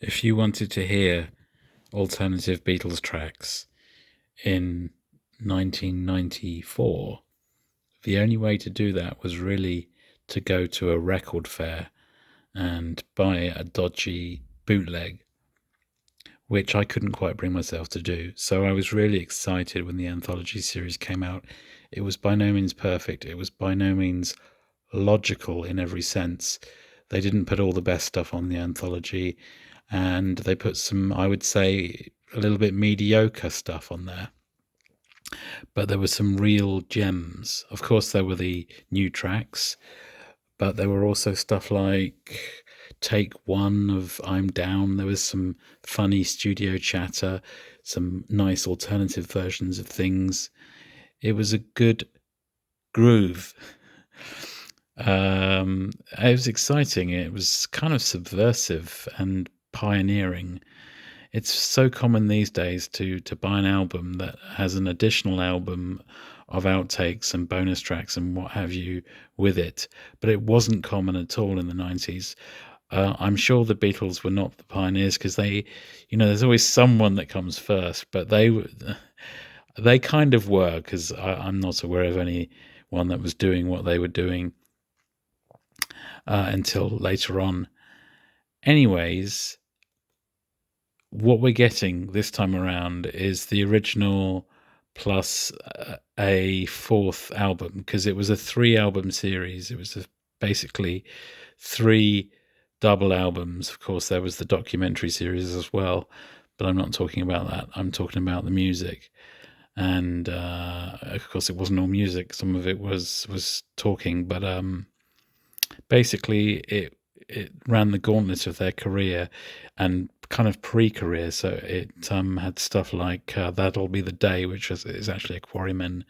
If you wanted to hear alternative Beatles tracks in 1994, the only way to do that was really to go to a record fair and buy a dodgy bootleg, which I couldn't quite bring myself to do. So I was really excited when the Anthology series came out. It was by no means perfect. It was by no means logical in every sense. They didn't put all the best stuff on the Anthology, and they put some, I would say, a little bit mediocre stuff on there. But there were some real gems. Of course, there were the new tracks, but there were also stuff like take one of I'm Down. There was some funny studio chatter, some nice alternative versions of things. It was a good groove. It was exciting. It was kind of subversive and pioneering. It's so common these days to buy an album that has an additional album of outtakes and bonus tracks and what have you with it, but it wasn't common at all in the 90s. I'm sure the Beatles were not the pioneers because they, there's always someone that comes first, but they kind of were, because I'm not aware of anyone that was doing what they were doing until later on. Anyways, what we're getting this time around is the original plus a fourth album, because it was a 3-album series. It was basically 3 double albums. Of course, there was the documentary series as well, but I'm not talking about that. I'm talking about the music. And of course, it wasn't all music. Some of it was talking, but basically it ran the gauntlet of their career and kind of pre-career. So it had stuff like That'll Be the Day, which is actually a Quarrymen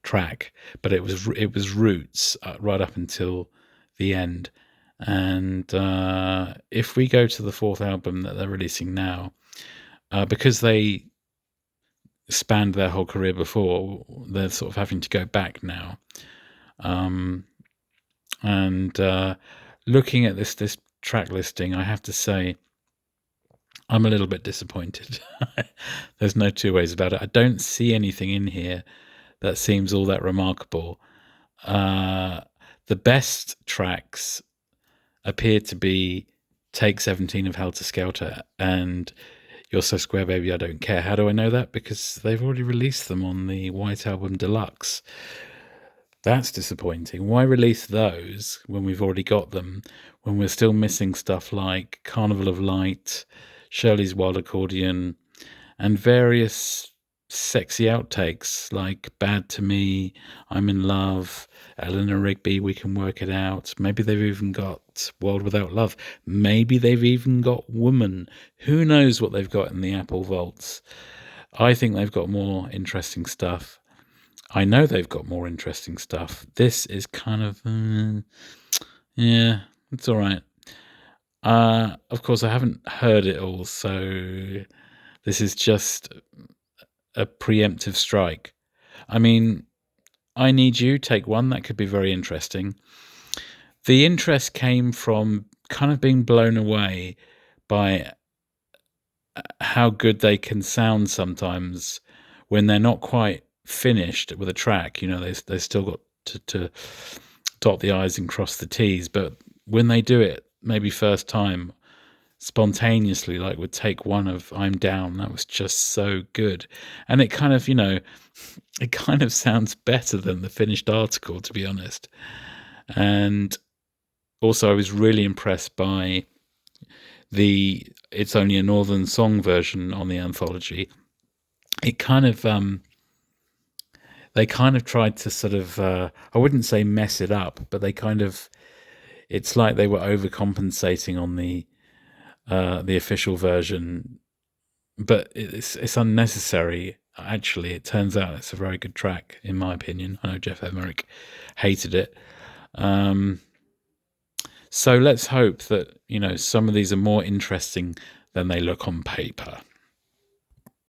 track, but it was roots right up until the end. And if we go to the 4th album that they're releasing now, because they spanned their whole career before, they're sort of having to go back now. And looking at this track listing, I have to say I'm a little bit disappointed. There's no two ways about it. I don't see anything in here that seems all that remarkable. The best tracks appear to be Take 17 of Helter Skelter and You're So Square Baby I Don't Care. How do I know that? Because they've already released them on the White Album Deluxe. That's disappointing. Why release those when we've already got them, when we're still missing stuff like Carnival of Light, Shirley's Wild Accordion, and various sexy outtakes like Bad to Me, I'm in Love, Eleanor Rigby, We Can Work It Out. Maybe they've even got World Without Love. Maybe they've even got Woman. Who knows what they've got in the Apple vaults? I think they've got more interesting stuff. I know they've got more interesting stuff. This is kind of, yeah, it's all right. Of course, I haven't heard it all, so this is just a preemptive strike. I mean, I Need You, take 1, that could be very interesting. The interest came from kind of being blown away by how good they can sound sometimes when they're not quite finished with a track. They still got to dot the I's and cross the T's, but when they do it, maybe first time, spontaneously, like with take 1 of I'm Down, that was just so good. And it kind of, it kind of sounds better than the finished article, to be honest. And also I was really impressed by the It's Only a Northern Song version on the Anthology. It kind of they kind of tried to sort of I wouldn't say mess it up, but it's like they were overcompensating on the official version, but it's unnecessary. Actually, it turns out it's a very good track, in my opinion. I know Jeff Emerick hated it. So let's hope that, some of these are more interesting than they look on paper.